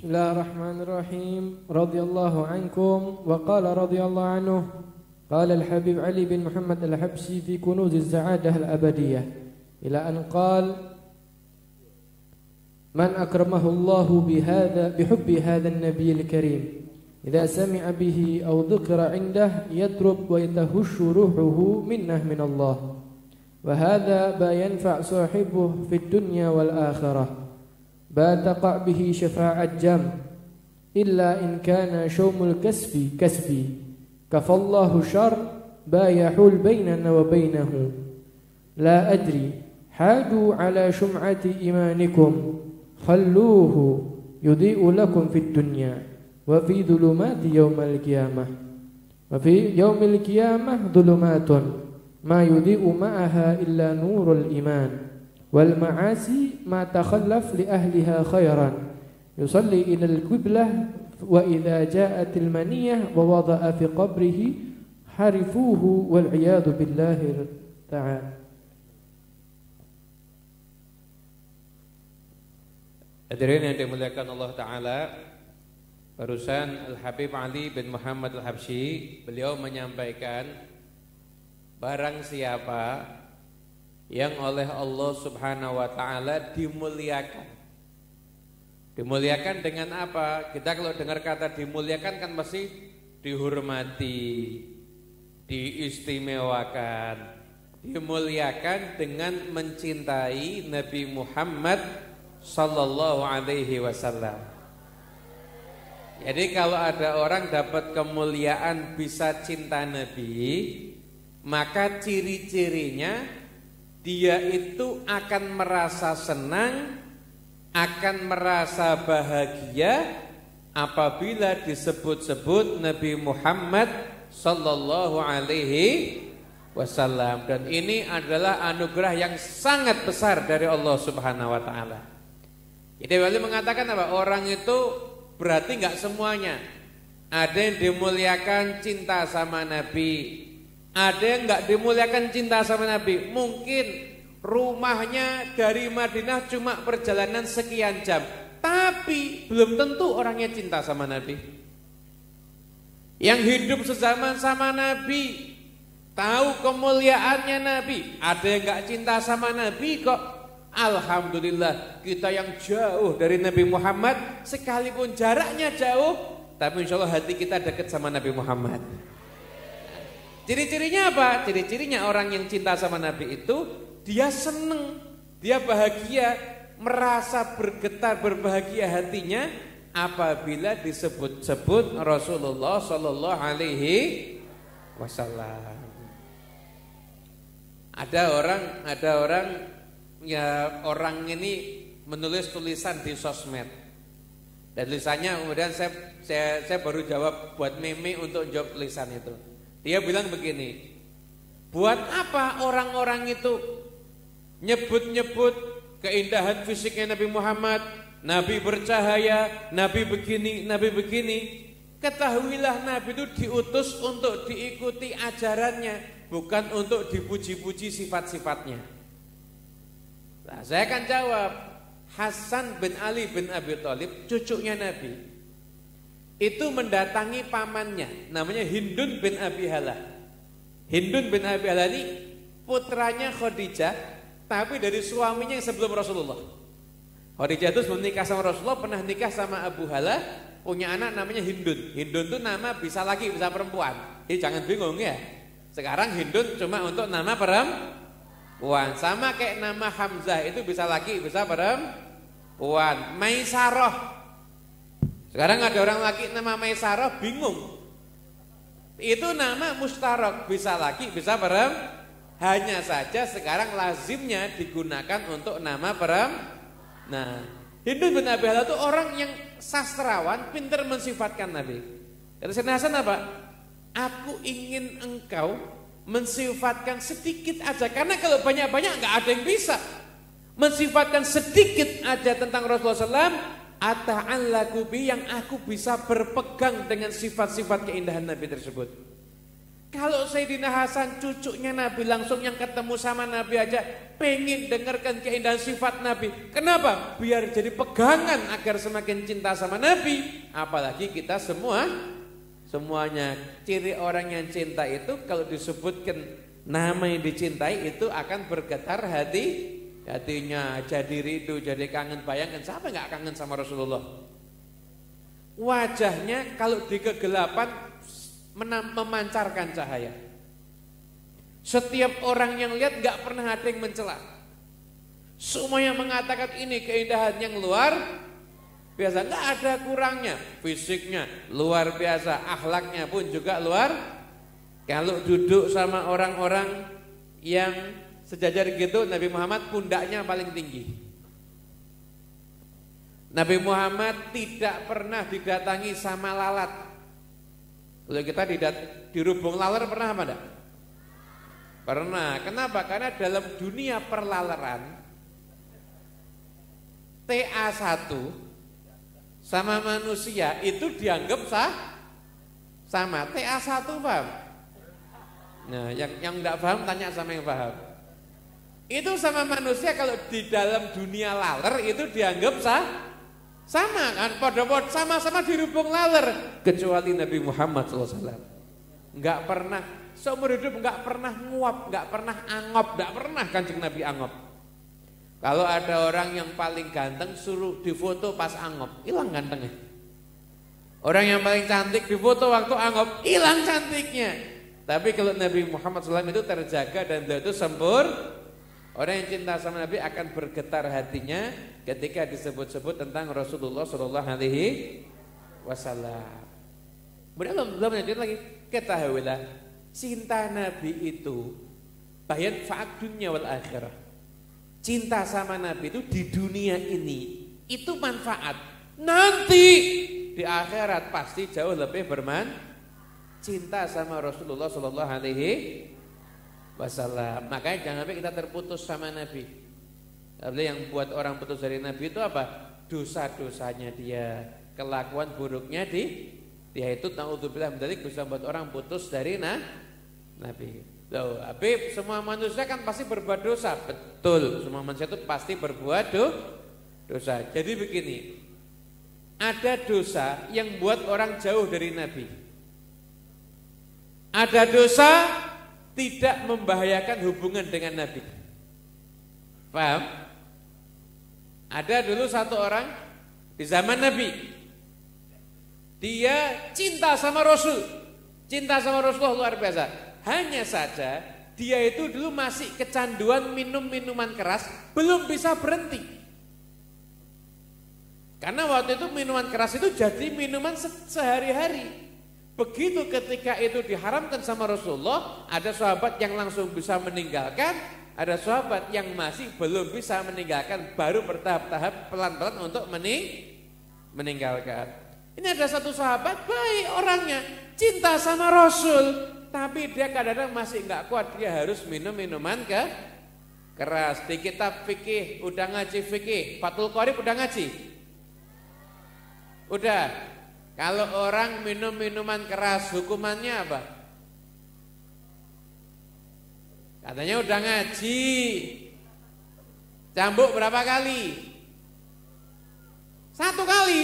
Bismillahirrahmanirrahim. Radhiyallahu ankum wa qala radhiyallahu anhu. Qala al-Habib Ali bin Muhammad al-Habsyi fi kunuz az-sa'adah al-abadiyah ila an qala man akramahu Allah bihubbi hadha an-nabiy al-karim idza sami'a bihi aw dhukira 'indah yatrub wa yatahushu ruhuhu minnah min Allah wa hadha ba yanfa' sahibuhu fid dunya wal akhirah ba taqa' bihi syafa'at jam illa in kana syawmul kasbi kafallahu syarr ba yahul bainana wa bainahu la adri hadu ala syum'ati imanikum khalluhu yudhi'u lakum fid dunya wa fi dhulumati yaumal qiyamah wa fi yaumil qiyamah dhulumatun ma yudhi'u ma'aha illa nurul iman wal ma'asi ma takhallaf li ahliha khairan yusalli ila al-qiblah wa idza ja'at al-maniyah wa wada'a fi qabrihi harifuhu wal iyadu billahi ta'ala. Hadirin yang dimuliakan Allah Ta'ala, barusan Al-Habib Ali bin Muhammad Al-Habsyi, beliau menyampaikan barang siapa yang oleh Allah Subhanahu wa Ta'ala dimuliakan. Dimuliakan dengan apa? Kita kalau dengar kata dimuliakan kan pasti dihormati, diistimewakan. Dimuliakan dengan mencintai Nabi Muhammad sallallahu alaihi wasallam. Jadi kalau ada orang dapat kemuliaan bisa cinta Nabi, maka ciri-cirinya dia itu akan merasa senang, akan merasa bahagia apabila disebut-sebut Nabi Muhammad sallallahu alaihi wasallam. Dan ini adalah anugerah yang sangat besar dari Allah Subhanahu wa taala. Jadi Wali mengatakan apa? Orang itu berarti enggak semuanya. Ada yang dimuliakan cinta sama Nabi, ada yang enggak dimuliakan cinta sama Nabi. Mungkin rumahnya dari Madinah cuma perjalanan sekian jam, tapi belum tentu orangnya cinta sama Nabi. Yang hidup sezaman sama Nabi, tahu kemuliaannya Nabi, ada yang enggak cinta sama Nabi kok. Alhamdulillah kita yang jauh dari Nabi Muhammad, sekalipun jaraknya jauh, tapi insya Allah hati kita dekat sama Nabi Muhammad. Ciri-cirinya apa? Ciri-cirinya orang yang cinta sama Nabi itu dia seneng, dia bahagia, merasa bergetar, berbahagia hatinya apabila disebut-sebut Rasulullah Sallallahu Alaihi Wasallam. Ada orang ya, orang ini menulis tulisan di sosmed. Dan tulisannya kemudian saya baru jawab buat meme untuk jawab tulisan itu. Dia bilang begini, buat apa orang-orang itu nyebut-nyebut keindahan fisiknya Nabi Muhammad, Nabi bercahaya, Nabi begini, Nabi begini. Ketahuilah Nabi itu diutus untuk diikuti ajarannya, bukan untuk dipuji-puji sifat-sifatnya. Nah, saya akan jawab, Hasan bin Ali bin Abi Thalib, cucunya Nabi, itu mendatangi pamannya, namanya Hindun bin Abi Hala. Hindun bin Abi Hala ini putranya Khadijah, tapi dari suaminya yang sebelum Rasulullah. Khadijah itu sebelum nikah sama Rasulullah pernah nikah sama Abu Hala, punya anak namanya Hindun. Hindun itu nama bisa laki bisa perempuan. Jadi jangan bingung ya. Sekarang Hindun cuma untuk nama perempuan. Sama kayak nama Hamzah itu bisa laki bisa perempuan. Maisarah. Sekarang ada orang laki nama Maisarah bingung. Itu nama mustarok, bisa laki bisa perempuan. Hanya saja sekarang lazimnya digunakan untuk nama perempuan. Nah, Hindun bin Abi Hala itu orang yang sastrawan, pintar mensifatkan Nabi. Kata Sayyidina Hasan apa? Aku ingin engkau mensifatkan sedikit aja, karena kalau banyak-banyak nggak ada yang bisa. Mensifatkan sedikit aja tentang Rasulullah SAW, ata'allaku bi, yang aku bisa berpegang dengan sifat-sifat keindahan Nabi tersebut. Kalau Sayyidina Hasan cucunya Nabi langsung yang ketemu sama Nabi aja pengen dengarkan keindahan sifat Nabi. Kenapa? Biar jadi pegangan agar semakin cinta sama Nabi. Apalagi kita semuanya. Ciri orang yang cinta itu kalau disebutkan nama yang dicintai itu akan bergetar hatinya, jadi rindu, jadi kangen. Bayangkan siapa nggak kangen sama Rasulullah? Wajahnya kalau di kegelapan memancarkan cahaya. Setiap orang yang lihat gak pernah ada yang mencela. Semuanya mengatakan ini keindahan yang luar biasa, gak ada kurangnya. Fisiknya luar biasa, akhlaknya pun juga luar. Kalau duduk sama orang-orang yang sejajar gitu, Nabi Muhammad pundaknya paling tinggi. Nabi Muhammad tidak pernah didatangi sama lalat. Kalau kita dirubung laler pernah apa enggak? Pernah. Kenapa? Karena dalam dunia perlaleran TA1 sama manusia itu dianggap sama. TA1 paham? Nah, yang enggak paham tanya sama yang paham. Itu sama manusia kalau di dalam dunia laler itu dianggap sama kan, pada sama-sama dirubung laler, kecuali Nabi Muhammad SAW. Enggak pernah seumur hidup, enggak pernah nguap, enggak pernah angop, enggak pernah Kanjeng Nabi angop. Kalau ada orang yang paling ganteng suruh difoto pas angop, hilang gantengnya. Orang yang paling cantik difoto waktu angop, hilang cantiknya. Tapi kalau Nabi Muhammad SAW itu terjaga dan beliau itu sempurna. Orang yang cinta sama Nabi akan bergetar hatinya ketika disebut-sebut tentang Rasulullah Shallallahu Alaihi Wasallam. Belum lanjut lagi. Ketahuilah, cinta Nabi itu bayan faat dunia wal akhirah. Cinta sama Nabi itu di dunia ini itu manfaat. Nanti di akhirat pasti jauh lebih bermanfaat. Cinta sama Rasulullah Shallallahu Alaihi Wasallam. Makanya jangan sampai kita terputus sama Nabi. Yang buat orang putus dari Nabi itu apa? Dosa-dosanya dia, kelakuan buruknya dia itu naudzubillah min dzalik bisa buat orang putus dari Nabi. Loh, Habib, semua manusia kan pasti berbuat dosa. Betul, semua manusia itu pasti berbuat dosa. Jadi begini, ada dosa yang buat orang jauh dari Nabi. Ada dosa tidak membahayakan hubungan dengan Nabi. Paham? Ada dulu satu orang di zaman Nabi. Dia cinta sama Rasul. Cinta sama Rasulullah luar biasa. Hanya saja dia itu dulu masih kecanduan minum minuman keras, belum bisa berhenti. Karena waktu itu minuman keras itu jadi minuman sehari-hari. Begitu ketika itu diharamkan sama Rasulullah, ada sahabat yang langsung bisa meninggalkan, ada sahabat yang masih belum bisa meninggalkan, baru bertahap-tahap pelan-pelan untuk meninggalkan. Ini ada satu sahabat baik orangnya, cinta sama Rasul, tapi dia kadang-kadang masih nggak kuat, dia harus minum minuman keras. Di kitab fikih udah ngaji fikih, Fathul Qorib udah ngaji? Udah. Kalau orang minum minuman keras hukumannya apa? Katanya udah ngaji. Cambuk berapa kali? 1 kali.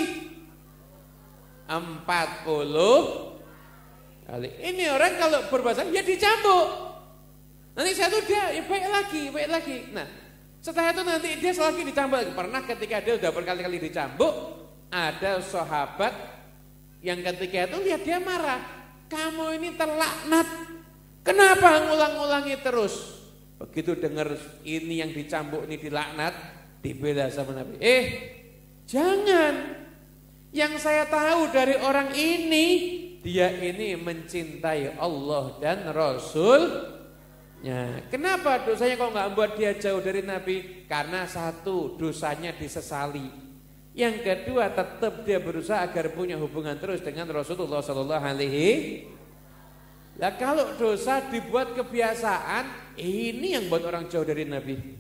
40 kali. Ini orang kalau berbahasa ya dicambuk. Nanti satu dia ya baik lagi. Nah, setelah itu nanti dia lagi dicambuk lagi. Pernah ketika dia udah berkali-kali dicambuk, ada sahabat yang ketika itu lihat dia marah, kamu ini terlaknat, kenapa ngulang-ulangi terus? Begitu dengar ini yang dicambuk ini dilaknat, dibela sama Nabi. Jangan, yang saya tahu dari orang ini, dia ini mencintai Allah dan Rasulnya. Kenapa dosanya kok nggak membuat dia jauh dari Nabi? Karena satu, dosanya disesali. Yang kedua, tetap dia berusaha agar punya hubungan terus dengan Rasulullah Sallallahu Alaihi. Nah, kalau dosa dibuat kebiasaan, ini yang buat orang jauh dari Nabi.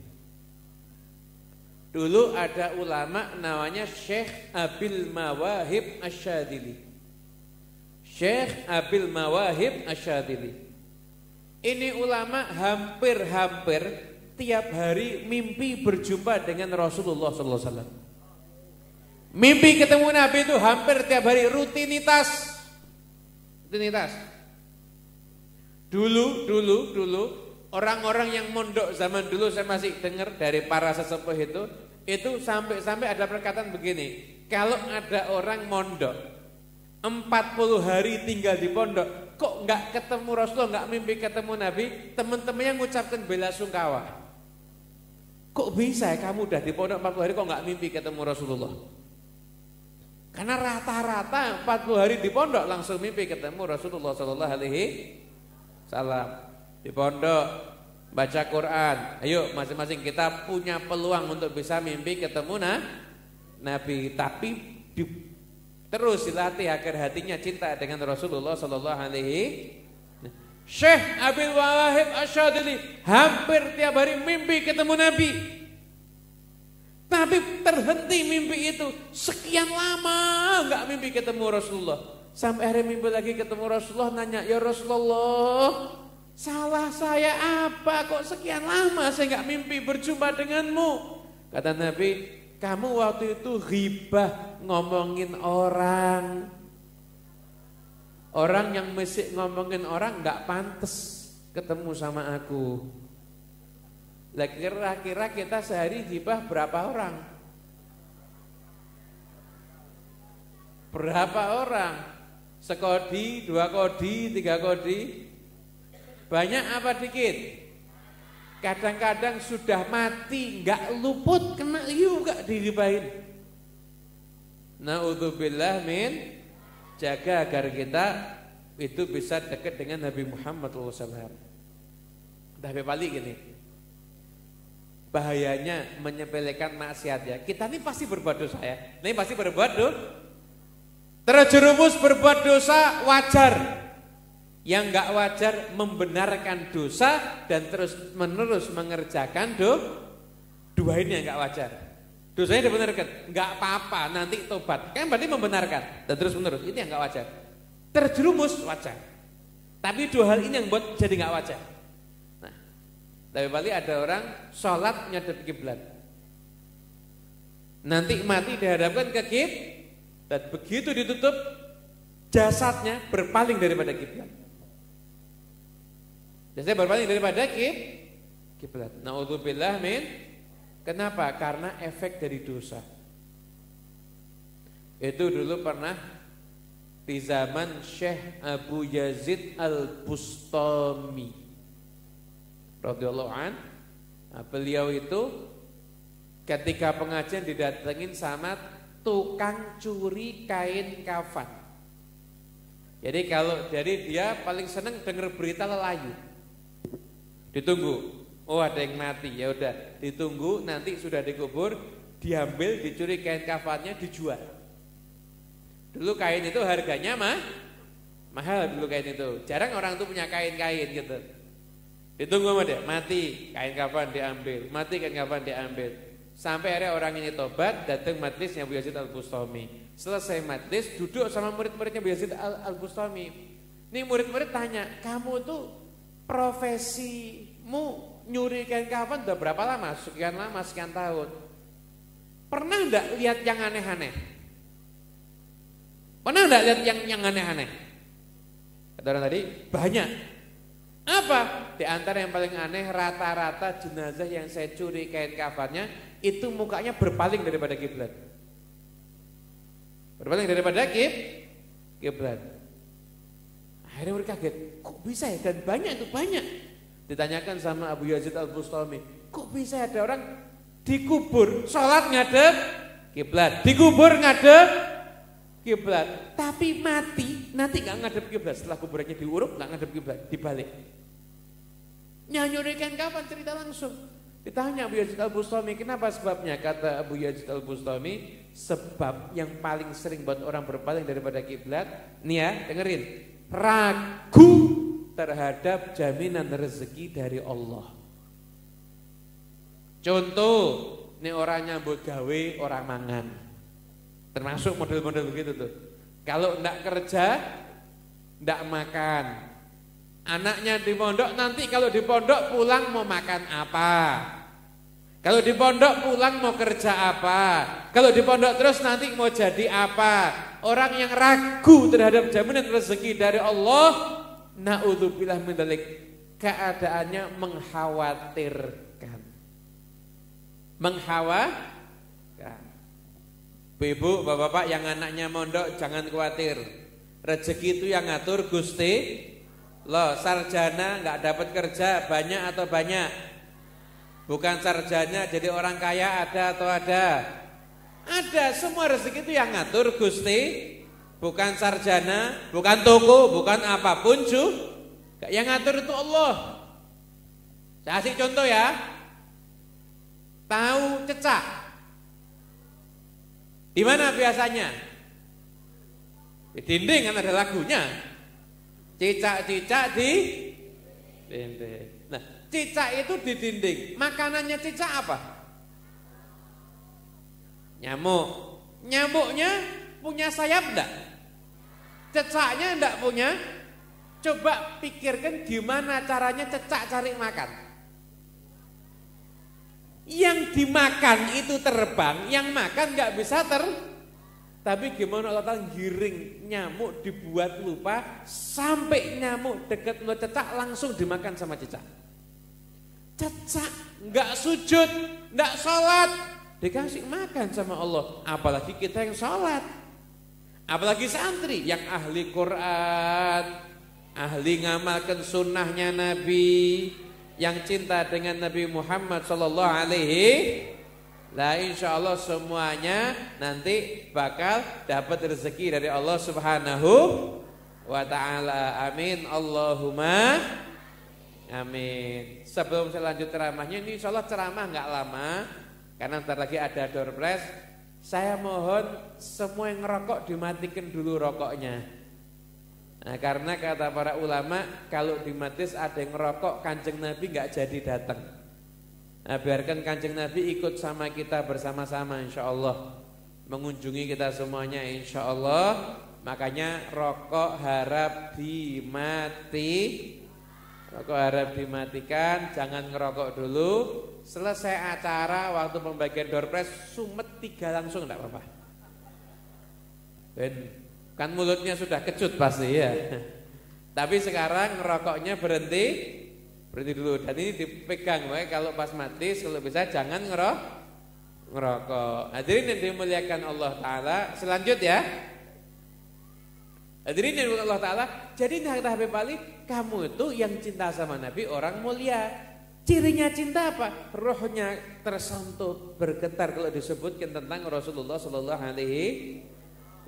Dulu ada ulama namanya Syekh Abil Mawahib Asyadili. Syekh Abil Mawahib Asyadili. Ini ulama hampir-hampir tiap hari mimpi berjumpa dengan Rasulullah sallallahu alaihi wasallam. Mimpi ketemu Nabi itu hampir tiap hari, rutinitas. Dulu orang-orang yang mondok zaman dulu saya masih dengar dari para sesepuh itu sampai ada perkataan begini. Kalau ada orang mondok 40 hari tinggal di pondok, kok enggak ketemu Rasulullah, enggak mimpi ketemu Nabi, teman-temannya mengucapkan bela sungkawa. Kok bisa ya kamu udah di pondok 40 hari kok enggak mimpi ketemu Rasulullah? Karena rata-rata 40 hari di pondok langsung mimpi ketemu Rasulullah sallallahu alaihi wasallam. Di pondok baca Quran. Ayo masing-masing kita punya peluang untuk bisa mimpi ketemu Nabi, tapi terus dilatih agar hatinya cinta dengan Rasulullah sallallahu alaihi wasallam. Syekh Abil Wahid Asyadili hampir tiap hari mimpi ketemu Nabi. Tapi terhenti mimpi itu, sekian lama enggak mimpi ketemu Rasulullah. Sampai hari mimpi lagi ketemu Rasulullah, nanya, "Ya Rasulullah, salah saya apa kok sekian lama saya enggak mimpi berjumpa denganmu?" Kata Nabi, "Kamu waktu itu ghibah, ngomongin orang. Orang yang mesti ngomongin orang enggak pantas ketemu sama aku." Lah kira-kira kita sehari ghibah berapa orang? Berapa orang? Sekodi, 2 kodi, 3 kodi? Banyak apa dikit? Kadang-kadang sudah mati, enggak luput, kena juga diribahin. Na'udzubillah min, jaga agar kita itu bisa dekat dengan Nabi Muhammad SAW. Tapi balik gini, bahayanya menyepelekan maksiat ya. Kita ini pasti berbuat dosa ya. Ini pasti berbuat dosa. Terjerumus berbuat dosa wajar. Yang enggak wajar membenarkan dosa dan terus menerus mengerjakan dua ini yang enggak wajar. Dosanya dibenarkan, enggak apa-apa, nanti tobat. Kan berarti membenarkan dan terus menerus. Ini yang enggak wajar. Terjerumus wajar. Tapi 2 hal ini yang buat jadi enggak wajar. Tapi balik ada orang sholat nyadap kiblat, nanti mati dihadapkan ke kiblat, begitu ditutup jasadnya berpaling daripada kiblat. Jasadnya berpaling daripada kiblat. Na'udzubillah min. Kenapa? Karena efek dari dosa. Itu dulu pernah di zaman Syekh Abu Yazid Al-Bustami radhiyallahu an. Nah, beliau itu ketika pengajian didatengin sama tukang curi kain kafan. Jadi dia paling seneng dengar berita lelayu. Ditunggu, oh ada yang mati, ya udah ditunggu, nanti sudah dikubur, diambil, dicuri kain kafannya, dijual. Dulu kain itu harganya mahal dulu kain itu. Jarang orang tuh punya kain-kain gitu. Ditunggu sama dia, mati kain kafan diambil, mati kain kafan diambil. Sampai akhirnya orang ini tobat, datang majlisnya Abu Yazid Al-Bustami. Selesai majlis, duduk sama murid-muridnya Abu Yazid Al-Bustami. Ini murid-murid tanya, "Kamu tuh profesimu nyuri kain kafan udah berapa lama?" "Sekian lama, sekian tahun." "Pernah enggak lihat yang aneh-aneh?" "Pernah enggak lihat yang aneh-aneh?" Kata orang tadi, "Banyak." "Apa?" "Di antara yang paling aneh, rata-rata jenazah yang saya curi kain kafannya itu mukanya berpaling daripada kiblat." Berpaling daripada kiblat. Akhirnya mereka kaget, kok bisa ya? Dan banyak itu, banyak. Ditanyakan sama Abu Yazid Al-Bustami, kok bisa ada orang dikubur sholat ngadep kiblat, dikubur ngadep kiblat, tapi mati nanti nggak ngadep kiblat, setelah kuburannya diuruk nggak ngadep kiblat, dibalik. Nyanyurikan kapan cerita langsung. Ditanya Abu Yazid Al-Bustami, kenapa sebabnya? Kata Abu Yazid Al-Bustami, sebab yang paling sering buat orang berpaling daripada kiblat, nih ya, dengerin, ragu terhadap jaminan rezeki dari Allah. Contoh, ini orang nyambut gawe, orang mangan. Termasuk model-model begitu tuh. Kalau enggak kerja, enggak makan. Anaknya di pondok, nanti kalau di pondok pulang mau makan apa? Kalau di pondok pulang mau kerja apa? Kalau di pondok terus nanti mau jadi apa? Orang yang ragu terhadap jaminan rezeki dari Allah, naudzubillah min dzalik, keadaannya mengkhawatirkan. Mengkhawatirkan. Ibu, bapak-bapak yang anaknya mondok jangan khawatir. Rezeki itu yang ngatur Gusti. Loh, sarjana nggak dapat kerja banyak atau banyak? Bukan sarjana jadi orang kaya ada atau ada? Ada, semua rezeki itu yang ngatur Gusti. Bukan sarjana, bukan toko, bukan apapun juga. Yang ngatur itu Allah. Saya kasih contoh ya. Tahu cecak? Di mana biasanya? Di dinding kan ada lagunya. Cicak-cicak di dinding. Nah, cicak itu di dinding. Makanannya cicak apa? Nyamuk. Nyamuknya punya sayap enggak? Cecaknya enggak punya. Coba pikirkan gimana caranya cecak cari makan. Yang dimakan itu terbang, yang makan enggak bisa Tapi gimana Allah Ta'ala giring nyamuk dibuat lupa sampai nyamuk dekat mulut cecak langsung dimakan sama cecak. Cecak enggak sujud, enggak sholat, dikasih makan sama Allah. Apalagi kita yang sholat, apalagi santri yang ahli Quran, ahli ngamalkan sunnahnya Nabi, yang cinta dengan Nabi Muhammad sallallahu alaihi. Nah, insya Allah semuanya nanti bakal dapat rezeki dari Allah Subhanahu wa ta'ala. Amin. Allahumma amin. Sebelum saya lanjut ceramahnya, ini insya Allah ceramah nggak lama karena ntar lagi ada door prize. Saya mohon semua yang ngerokok dimatikan dulu rokoknya. Nah, karena kata para ulama kalau di majlis ada yang ngerokok, Kanjeng Nabi nggak jadi datang. Nah, biarkan Kanjeng Nabi ikut sama kita bersama-sama insyaallah, mengunjungi kita semuanya insyaallah. Makanya rokok harap dimatikan, jangan ngerokok dulu. Selesai acara waktu pembagian door prize sumet 3 langsung enggak apa-apa. Ben, kan mulutnya sudah kecut pasti ya. Tapi sekarang ngerokoknya berhenti dulu, dan ini dipegang kalau pas mati, kalau bisa jangan ngerokok. Hadirin yang dimuliakan Allah Ta'ala, selanjut ya. Hadirin yang dimuliakan Allah Ta'ala, jadi kata Habib Ali, kamu itu yang cinta sama Nabi orang mulia. Cirinya cinta apa? Rohnya tersentuh, bergetar kalau disebutkan tentang Rasulullah Sallallahu Alaihi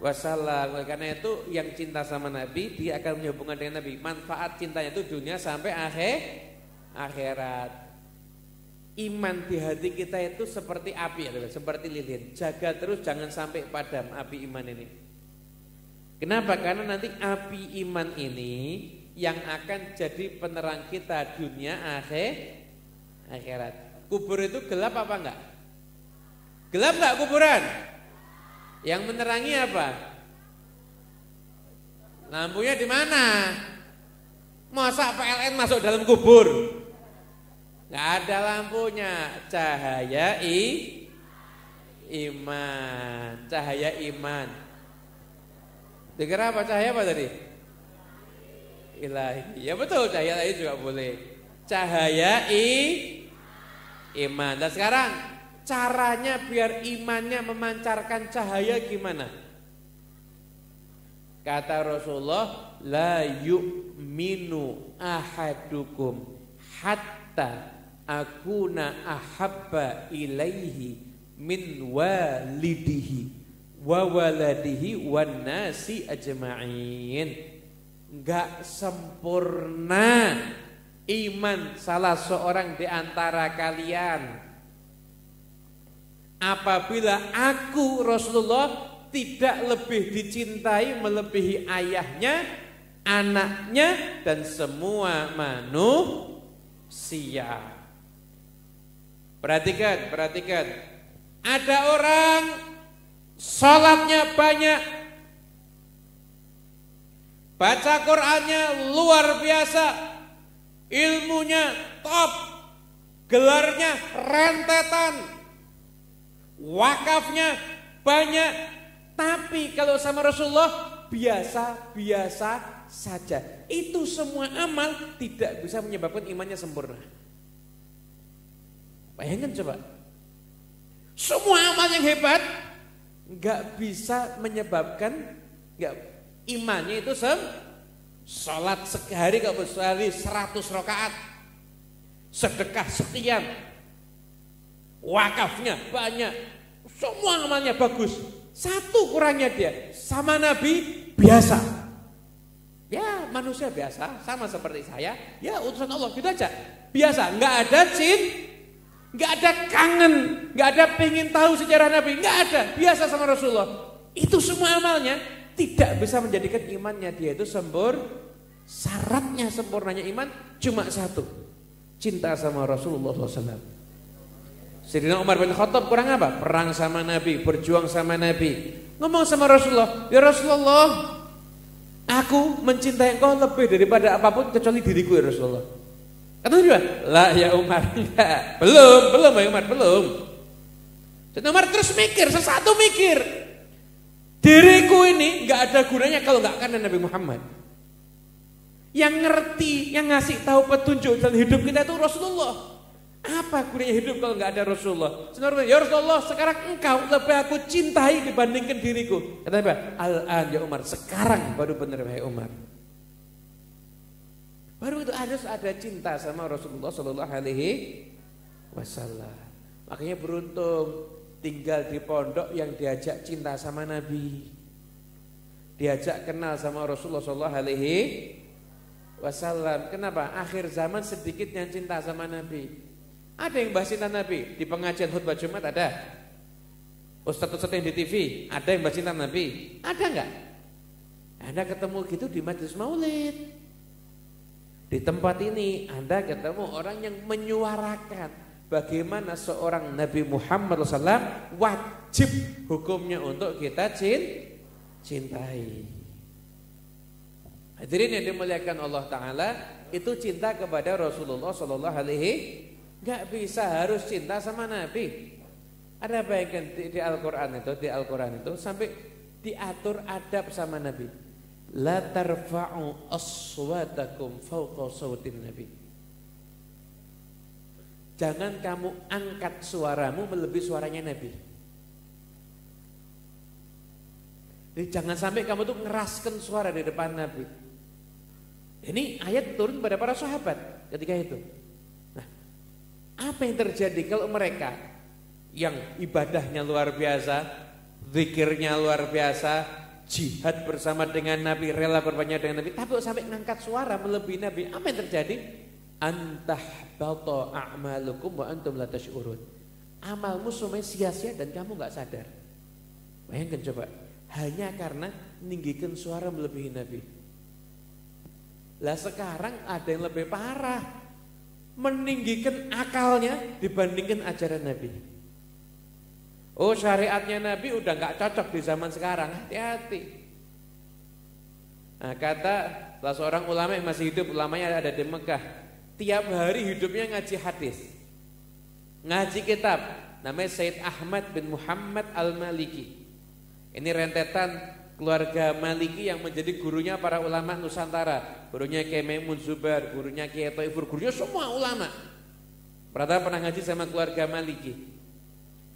Wasallam. Karena itu yang cinta sama Nabi, dia akan menghubungkan dengan Nabi. Manfaat cintanya itu dunia sampai akhirat. Iman di hati kita itu seperti api, seperti lilin. Jaga terus jangan sampai padam api iman ini. Kenapa? Karena nanti api iman ini yang akan jadi penerang kita dunia akhirat. Kubur itu gelap apa enggak? Gelap enggak kuburan? Yang menerangi apa? Lampunya di mana? Masa PLN masuk dalam kubur? Nggak ada lampunya, cahaya iman, cahaya iman. Dikira apa cahaya apa tadi? Ilahi. Ya betul, cahaya ilahi juga boleh. Cahaya iman. Dan sekarang caranya biar imannya memancarkan cahaya gimana? Kata Rasulullah, la yu'minu ahadukum hatta akuna ahabba ilaihi min walidihi wa waladihi wan nasi ajma'in. Enggak sempurna iman salah seorang di antara kalian apabila aku Rasulullah tidak lebih dicintai melebihi ayahnya, anaknya dan semua manusia. Perhatikan. Ada orang salatnya banyak, baca Qur'annya luar biasa, ilmunya top, gelarnya rentetan, wakafnya banyak, tapi kalau sama Rasulullah biasa-biasa saja. Itu semua amal tidak bisa menyebabkan imannya sempurna. Bayangkan coba, semua amal yang hebat nggak bisa menyebabkan imannya itu sholat sehari kalau sehari 100 rakaat, sedekah sekian, wakafnya banyak, semua amalnya bagus. Satu kurangnya dia sama Nabi biasa. Ya manusia biasa, sama seperti saya. Ya utusan Allah gitu aja. Biasa, nggak ada nggak ada kangen, nggak ada pengen tahu sejarah Nabi, nggak ada. Biasa sama Rasulullah. Itu semua amalnya tidak bisa menjadikan imannya dia itu syaratnya sempurnanya iman cuma satu, cinta sama Rasulullah SAW. Sayyidina Umar bin Khattab kurang apa? Perang sama Nabi, berjuang sama Nabi. Ngomong sama Rasulullah, ya Rasulullah, aku mencintai engkau lebih daripada apapun kecuali diriku ya Rasulullah. Kata dia, lah ya Umar, enggak. Belum ya Umar, belum. Sayyidina Umar terus mikir, sesuatu mikir. Diriku ini enggak ada gunanya kalau enggak karena Nabi Muhammad. Yang ngerti, yang ngasih tahu petunjuk dalam hidup kita itu Rasulullah. Apa gunanya hidup kalau enggak ada Rasulullah? Sebenarnya ya Rasulullah, sekarang engkau lebih aku cintai dibandingkan diriku. Kata dia, al-an ya Umar, sekarang baru benar ya Umar. Baru itu ada cinta sama Rasulullah Sallallahu Alaihi Wasallam. Makanya beruntung tinggal di pondok yang diajak cinta sama Nabi, diajak kenal sama Rasulullah Sallallahu Alaihi Wasallam. Kenapa? Akhir zaman sedikit yang cinta sama Nabi. Ada yang bahas cinta Nabi di pengajian khutbah Jumat ada. Ustadz-ustadz yang di TV ada yang bahas cinta Nabi. Ada enggak? Anda ketemu gitu di majelis maulid. Di tempat ini Anda ketemu orang yang menyuarakan bagaimana seorang Nabi Muhammad SAW wajib hukumnya untuk kita cintai. Hadirin yang dimuliakan Allah Ta'ala, itu cinta kepada Rasulullah Sallallahu Alaihi. Gak bisa harus cinta sama Nabi. Ada bagian di Al-Quran itu sampai diatur adab sama Nabi. La tarfa'u aswatakum fawqa sautin Nabi. Jangan kamu angkat suaramu melebihi suaranya Nabi. Jadi jangan sampai kamu tuh ngeraskan suara di depan Nabi. Ini ayat turun pada para sahabat ketika itu. Nah, apa yang terjadi kalau mereka yang ibadahnya luar biasa, zikirnya luar biasa, jihad bersama dengan Nabi, rela berbanyak dengan Nabi, tapi sampai ngangkat suara melebihi Nabi, apa yang terjadi? Antahbata a'malukum wa antum la tash'urun. Amalmu semuanya sia-sia dan kamu enggak sadar. Bayangkan coba, hanya karena meninggikan suara melebihi Nabi. Lah sekarang ada yang lebih parah, meninggikan akalnya dibandingkan ajaran Nabi. Oh syariatnya Nabi udah gak cocok di zaman sekarang, hati-hati. Nah, kata salah seorang ulama yang masih hidup, ulamanya ada di Mekah, tiap hari hidupnya ngaji hadis, ngaji kitab, namanya Sayyid Ahmad bin Muhammad Al-Maliki. Ini rentetan keluarga Maliki yang menjadi gurunya para ulama Nusantara, gurunya Kiai Maimun Zubair, gurunya Kiai Thaifur, gurunya semua ulama. Pernah ngaji sama keluarga Maliki.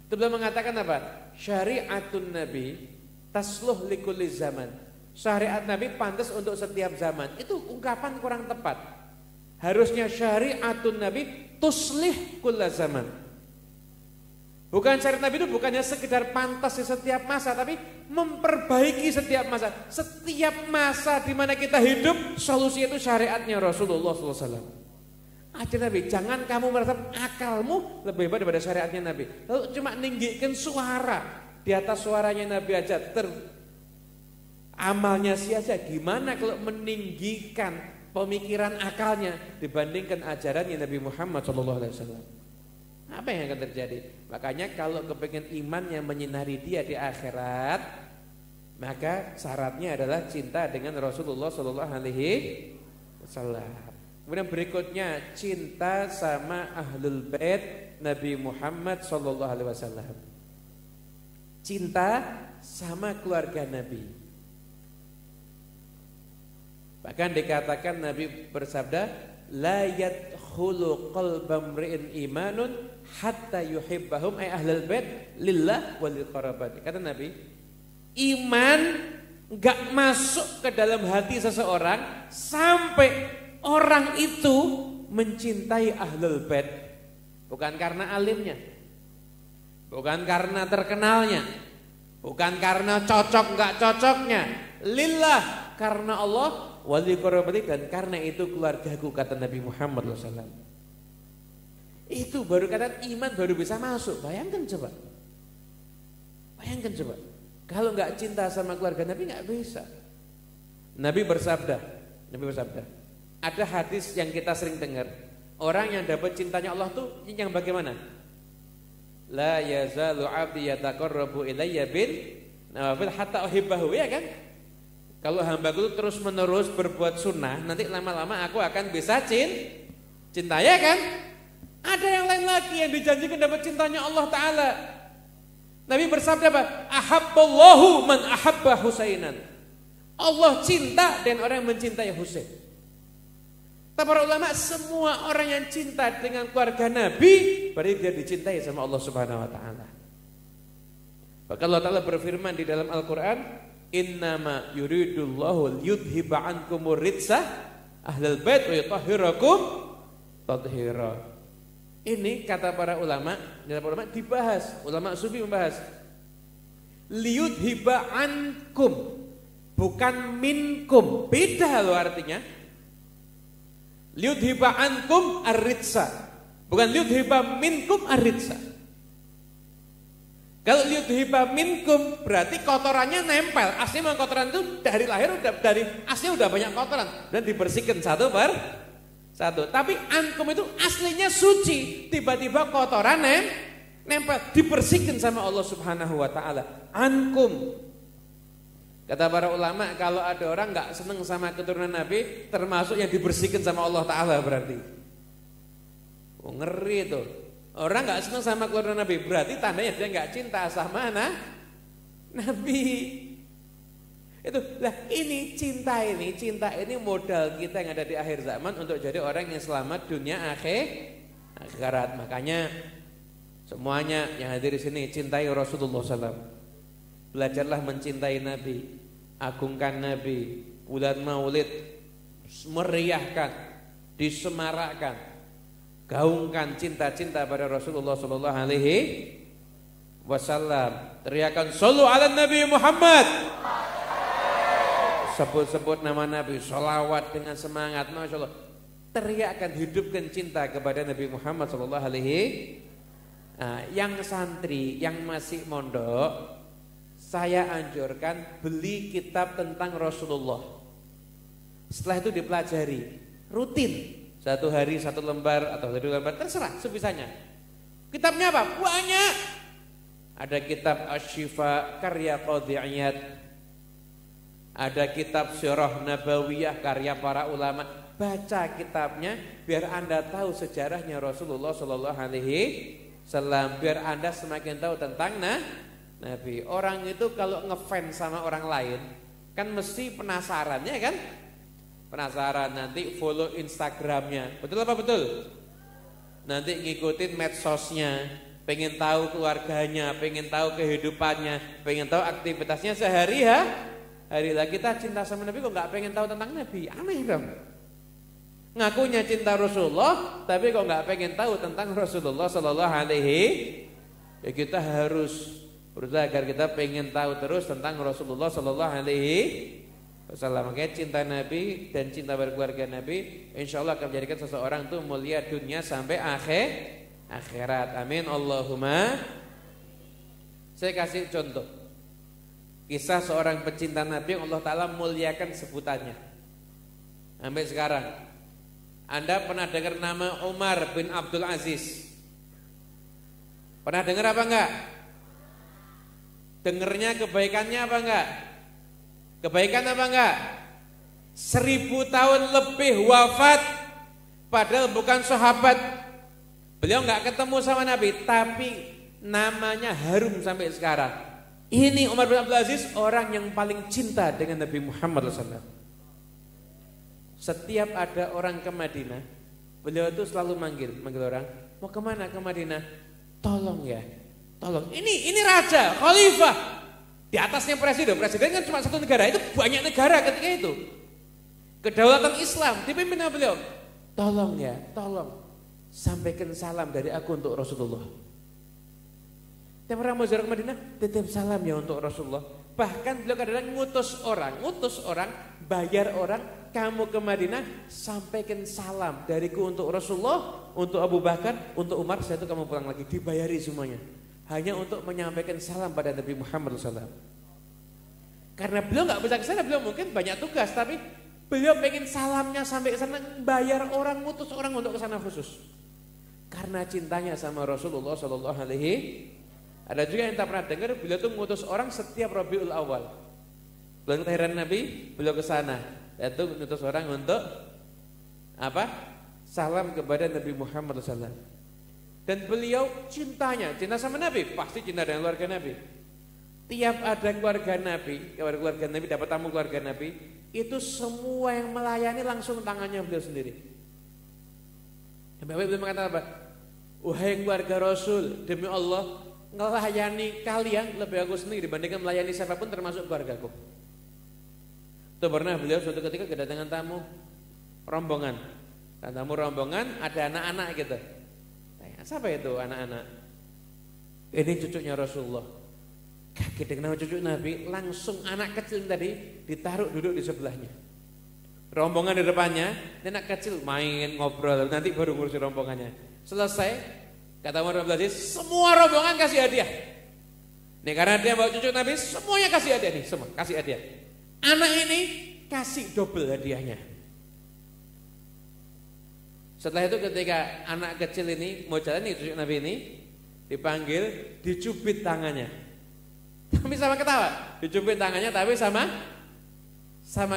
Itu beliau mengatakan apa? Syariatun Nabi tasluh likulli zaman. Syariat Nabi pantas untuk setiap zaman. Itu ungkapan kurang tepat. Harusnya syariatun Nabi tuslih kulla zaman. Bukan syariat Nabi itu bukannya sekedar pantas di setiap masa, tapi memperbaiki setiap masa. Setiap masa di mana kita hidup, solusi itu syariatnya Rasulullah SAW. Ajar Nabi, jangan kamu merasa akalmu lebih hebat daripada syariatnya Nabi. Lalu cuma ninggikan suara di atas suaranya Nabi aja amalnya sia-sia. Gimana kalau meninggikan pemikiran akalnya dibandingkan ajarannya Nabi Muhammad SAW? Apa yang akan terjadi? Makanya kalau kepengen imannya menyinari dia di akhirat, Maka syaratnya adalah cinta dengan Rasulullah sallallahu alaihi wasallam. Kemudian berikutnya cinta sama ahlul bait Nabi Muhammad sallallahu alaihi wasallam. Cinta sama keluarga Nabi. Bahkan dikatakan Nabi bersabda, la yadkhulu qalbam ri'in imanun hatta yuhibbahum ay ahlul bait lillah walil qarabat. Kata Nabi, iman enggak masuk ke dalam hati seseorang sampai orang itu mencintai ahlul bait. Bukan karena alimnya, bukan karena terkenalnya, bukan karena cocok enggak cocoknya, lillah, karena Allah, wali korobati, dan karena itu keluargaku, kata Nabi Muhammad SAW. Itu baru kata iman baru bisa masuk. Bayangkan coba, bayangkan coba, kalau nggak cinta sama keluarga Nabi nggak bisa. Nabi bersabda, ada hadis yang kita sering dengar, orang yang dapat cintanya Allah tuh yang bagaimana? La yazalu 'abdi yataqarrabu ilayya bin nawafil hatta uhibbahu, ya kan? Kalau hambaku itu terus menerus berbuat sunnah, nanti lama-lama aku akan bisa cinta, ya kan? Ada yang lain lagi yang dijanjikan dapat cintanya Allah Ta'ala. Nabi bersabda apa? Ahabballahu man ahabba Husainan. Allah cinta dan orang yang mencintai Husain. Para ulama, semua orang yang cinta dengan keluarga Nabi berarti dia dicintai sama Allah Subhanahu wa taala. Maka Allah Ta'ala berfirman di dalam Al-Qur'an, innama yuridullahu liyudhiba ankumur rijsa ahlal bait wa yutahhirakum tathira. Ini kata para ulama dibahas, ulama sufi membahas. Liyudhiba ankum, bukan minkum. Beda loh artinya. Liyudhiba ankum ar-rijsa, bukan liyudhiba minkum ar-rijsa. Kalau liyudhiba minkum berarti kotorannya nempel. Aslinya kotoran itu dari lahir aslinya udah banyak kotoran dan dibersihkan satu per satu. Tapi ankum itu aslinya suci, tiba-tiba kotoran nempel, dibersihkan sama Allah Subhanahu wa taala. Ankum. Kata para ulama, kalau ada orang enggak senang sama keturunan Nabi, termasuk yang dibersihkan sama Allah Ta'ala berarti. Oh, ngeri itu. Orang enggak senang sama keturunan Nabi, berarti tandanya dia enggak cinta sama Nabi. Itu lah, ini cinta ini modal kita yang ada di akhir zaman untuk jadi orang yang selamat dunia akhirat. Makanya semuanya yang hadir di sini cintai Rasulullah SAW. Belajarlah mencintai Nabi, agungkan Nabi, bulan Maulid meriahkan, disemarakkan, gaungkan cinta-cinta pada Rasulullah sallallahu alaihi wasallam. Teriakan sallu ala Nabi Muhammad. Sebut-sebut nama Nabi, sholawat dengan semangat, Masya Allah. Teriakan, hidupkan cinta kepada Nabi Muhammad sallallahu alaihi. Nah, yang santri, yang masih mondok, saya anjurkan beli kitab tentang Rasulullah. Setelah itu dipelajari rutin, 1 hari 1 lembar atau 2 lembar, terserah sebisanya. Kitabnya apa? Banyak. Ada kitab Asy-Syifa karya Qadhi Iyad, ada kitab Sirah Nabawiyah karya para ulama. Baca kitabnya biar Anda tahu sejarahnya Rasulullah sallallahu alaihi wasallam, biar Anda semakin tahu tentang Nabi. Orang itu kalau ngefans sama orang lain kan mesti penasaran, ya kan? Penasaran, nanti follow Instagramnya. Betul apa betul? Nanti ngikutin medsosnya, pengen tahu keluarganya, pengen tahu kehidupannya, pengen tahu aktivitasnya sehari-hari lah. Kita cinta sama Nabi kok nggak pengen tahu tentang Nabi? Aneh dong. Ngakunya cinta Rasulullah tapi kok nggak pengen tahu tentang Rasulullah sallallahu alaihi. Ya kita harus berusaha agar kita pengen tahu terus tentang Rasulullah sallallahu alaihi wasallam. Makanya cinta Nabi dan cinta berkeluarga Nabi insyaallah akan menjadikan seseorang itu mulia dunia sampai akhirat. Amin Allahumma. Saya kasih contoh kisah seorang pecinta Nabi yang Allah Ta'ala muliakan sebutannya sampai sekarang. Anda pernah dengar nama Umar bin Abdul Aziz? Pernah dengar apa enggak? Dengernya kebaikannya apa enggak? Kebaikan apa enggak? 1000 tahun lebih wafat, padahal bukan sahabat. Beliau enggak ketemu sama Nabi, tapi namanya harum sampai sekarang. Ini Umar bin Abdul Aziz, orang yang paling cinta dengan Nabi Muhammad SAW. Setiap ada orang ke Madinah, beliau itu selalu manggil orang, mau kemana ke Madinah? Tolong ya, tolong. Ini raja, khalifah, di atasnya presiden. Presiden kan cuma satu negara, itu banyak negara ketika itu. Kedaulatan Islam dipimpin oleh beliau. Tolong ya, tolong sampaikan salam dari aku untuk Rasulullah. Tiap orang mau ziarah ke Madinah, titip salam ya untuk Rasulullah. Bahkan beliau kadang-kadang ngutus orang, bayar orang, kamu ke Madinah sampaikan salam dariku untuk Rasulullah, untuk Abu Bakar, untuk Umar, setelah itu kamu pulang lagi, dibayari semuanya. Hanya untuk menyampaikan salam pada Nabi Muhammad SAW. Karena beliau nggak bisa ke sana, beliau mungkin banyak tugas, tapi beliau pengen salamnya sampai ke sana, bayar orang, ngutus orang untuk ke sana khusus. Karena cintanya sama Rasulullah Sallallahu Alaihi. Ada juga yang tak pernah dengar, beliau tuh ngutus orang setiap Rabiul Awal. Bulan kelahiran Nabi, beliau ke sana. Itu ngutus orang untuk apa? Salam kepada Nabi Muhammad SAW. Dan beliau cinta sama Nabi, pasti cinta dengan keluarga Nabi. Tiap ada keluarga Nabi dapat tamu keluarga Nabi, itu semua yang melayani langsung tangannya beliau sendiri. Sampai beliau mengatakan apa? Wahai keluarga Rasul, demi Allah, ngelayani kalian lebih aku sendiri dibandingkan melayani siapapun termasuk keluargaku. Itu pernah beliau suatu ketika kedatangan tamu rombongan. Dan tamu rombongan ada anak-anak gitu. Tanya, siapa itu anak-anak? Ini cucunya Rasulullah. Kaget dengan cucu Nabi, langsung anak kecil tadi ditaruh duduk di sebelahnya. Rombongan di depannya, anak kecil main ngobrol, nanti baru ngurusin rombongannya. Selesai, kata Umar bin Abdul Aziz, semua rombongan kasih hadiah. Nih karena dia bawa cucu Nabi, semuanya kasih hadiah nih, semua kasih hadiah. Anak ini kasih double hadiahnya. Setelah itu ketika anak kecil ini mau jalan nih, cucu Nabi ini dipanggil, dicubit tangannya. Tapi sama ketawa, dicubit tangannya tapi sama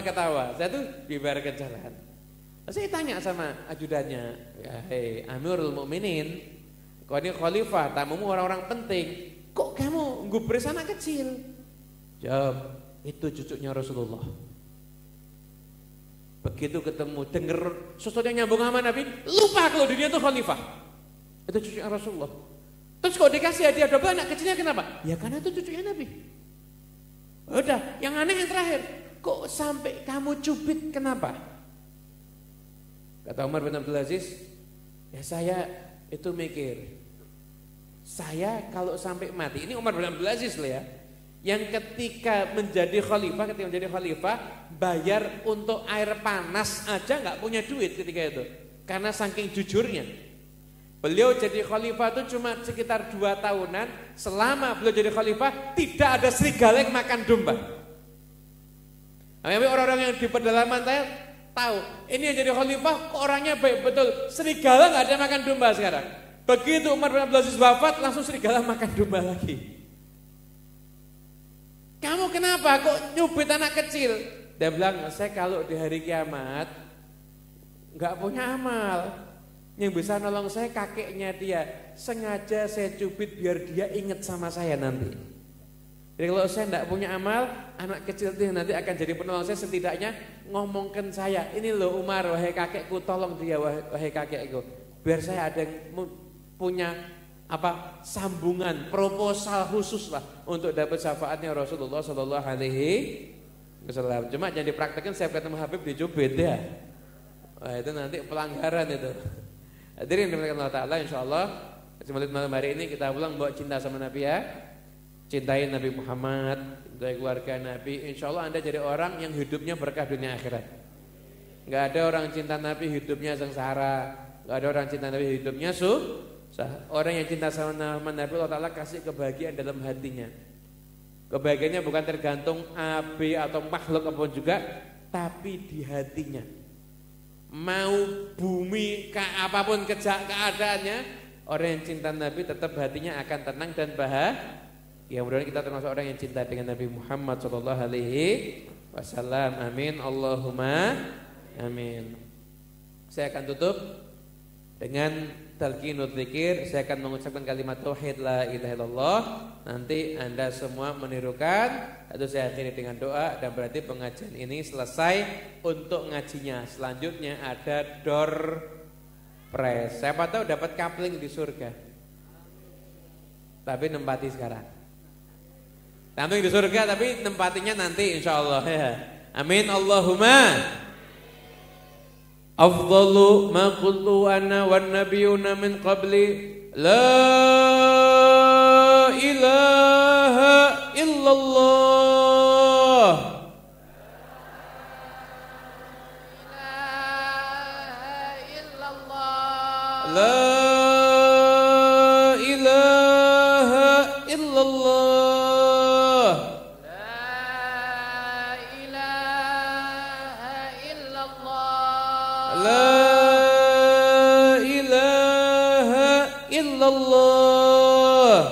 ketawa. Saya tuh dibiarkan jalan. Saya tanya sama ajudannya, ya, hei Amirul Mukminin, kau ini khalifah, tamumu orang-orang penting, kok kamu gubris anak kecil? Jawab, itu cucunya Rasulullah. Begitu ketemu, denger sesuatu yang nyambung sama Nabi, lupa kalau dunia itu khalifah. Itu cucunya Rasulullah. Terus kok dikasih hadiah double, anak kecilnya kenapa? Ya karena itu cucunya Nabi. Udah, yang aneh yang terakhir, kok sampai kamu cubit, kenapa? Kata Umar bin Abdul Aziz, ya saya itu mikir, saya kalau sampai mati, ini Umar bin Abdul Aziz loh ya, yang ketika menjadi khalifah, bayar untuk air panas aja nggak punya duit ketika itu, karena saking jujurnya. Beliau jadi khalifah itu cuma sekitar 2 tahunan, selama beliau jadi khalifah tidak ada serigala yang makan domba. Tapi orang-orang yang di pedalaman saya tahu, ini yang jadi khalifah kok orangnya baik betul, serigala nggak ada makan domba sekarang. Begitu Umar bin Abdul Aziz wafat, langsung serigala makan domba lagi. Kamu kenapa kok nyubit anak kecil? Dia bilang, saya kalau di hari kiamat nggak punya amal, yang bisa nolong saya kakeknya dia, sengaja saya cubit biar dia ingat sama saya nanti. Jadi kalau saya tidak punya amal, anak kecil itu nanti akan jadi penolong saya, setidaknya ngomongkan saya, ini loh Umar, wahai kakekku, tolong dia wahai kakekku, biar saya ada yang punya apa sambungan proposal khusus lah untuk dapat syafaatnya Rasulullah Sallallahu Alaihi Wasallam. Cuma jangan dipraktekkan saya ketemu Habib dicubit ya. Wah, itu nanti pelanggaran itu. Hadirin dimuliakan Allah Taala, insyaallah malam malam hari ini kita pulang bawa cinta sama Nabi ya. Cintai Nabi Muhammad, cintai keluarga Nabi. Insyaallah Anda jadi orang yang hidupnya berkah dunia akhirat. Enggak ada orang cinta Nabi hidupnya sengsara. Enggak ada orang cinta Nabi hidupnya orang yang cinta sama Nabi Allah Ta'ala kasih kebahagiaan dalam hatinya. Kebahagiaannya bukan tergantung AB atau makhluk apapun juga, tapi di hatinya. Mau bumi apapun keadaannya, orang yang cinta Nabi tetap hatinya akan tenang dan bahagia. Ya mudah-mudahan kita termasuk orang yang cinta dengan Nabi Muhammad SAW. wasallam. Amin Allahumma amin. Saya akan tutup dengan talqinul dzikir. Saya akan mengucapkan kalimat tauhid la ilaha illallah. Nanti Anda semua menirukan, atau saya akhiri dengan doa, dan berarti pengajian ini selesai. Untuk ngajinya selanjutnya ada door prize. Siapa tahu dapat kapling di surga. Tapi nempati sekarang. Kapling di surga tapi nempatinya nanti insyaallah ya. Amin Allahumma. Afdalu ma qultu ana wan nabiyuna min qabli la ilaha illallah. La ilaha illallah. La ilaha illallah. La ilaha illallah.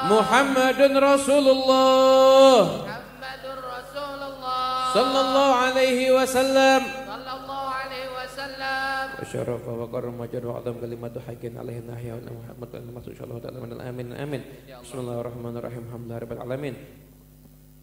Muhammadun Rasulullah. Muhammadur Rasulullah. Sallallahu alaihi wasallam. Sallallahu alaihi wasallam. Wa syarafa wa karama wa azam kalimatu haqqin alaihi nahya wa Muhammad sallallahu alaihi wasallam. Amin amin. Bismillahirrahmanirrahim. Alhamdulillahirabbil alamin.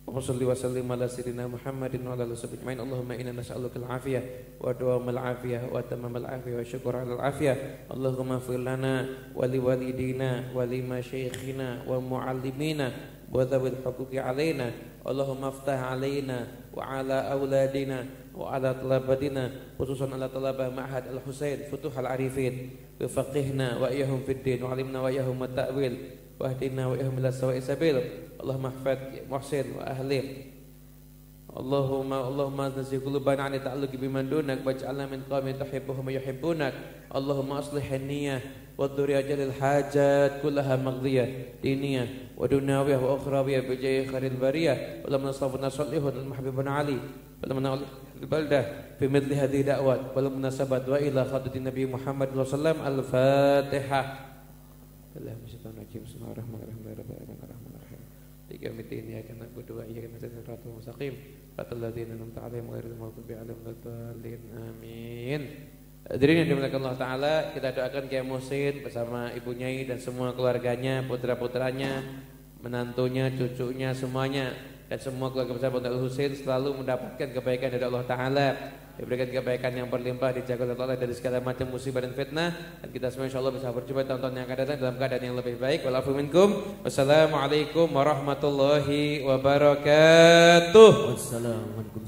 Wa salli wa sallim ala sayyidina Muhammadin wa ala alihi wa sahbihi. Allahumma inna nas'aluka al-afiyah wa dawamal afiyah wa tamamal afiyah wa syukra ala al-afiyah. Allahumma ighfir lana wa liwalidina wa limasyayikhina wa muallimina wa dhawil huquqi alaina. Allahumma iftah alaina wa ala auladina wa ala talabatina, khususan ala talabah ma'had al-Husain Futuhal Arifin. Bifaqihna wa iyyahum fid din wa alimna wa iyyahum at-ta'wil. Wahdina wa iyyahum ila sawa'i sabil. Allahumma ihfadh Muhsin wa ahli. Allahumma nazil qulubana 'an ta'alluqi biman dunak waj'alna min qaumin tuhibbuhum wa yuhibbunak. Allahumma aslih an-niyyah wa dhurriyyah jalil hajat kullaha maghdiyah diniyah wa dunyawiyah wa ukhrawiyah bi jahi khairil bariyah. Allahumma sallina sallihun al-mahbibun ali. Allahumma al-baldah fi mithli hadhihi da'wat wal munasabat wa ila khatatin nabi Muhammad sallallahu alaihi wasallam. Al-Fatihah. Bismillahirrahmanirrahim. Tiga mitin ya karena berdoa ya karena siratal mustaqim. Fatal ladzina an'amta 'alaihim ghairil maghdubi 'alaihim waladdallin. Amin. Hadirin yang dimuliakan Allah taala, kita doakan Kiai Muhsin bersama Ibu Nyai dan semua keluarganya, putra-putranya, menantunya, cucunya, semuanya, dan semua keluarga besar Pondok Al-Husain selalu mendapatkan kebaikan dari Allah taala, diberikan kebaikan yang berlimpah, dijaga oleh Allah dari segala macam musibah dan fitnah, dan kita semua insyaallah bisa berjumpa tahun-tahun yang akan datang dalam keadaan yang lebih baik. Walafu minkum. Wassalamualaikum warahmatullahi wabarakatuh. Wassalamualaikum.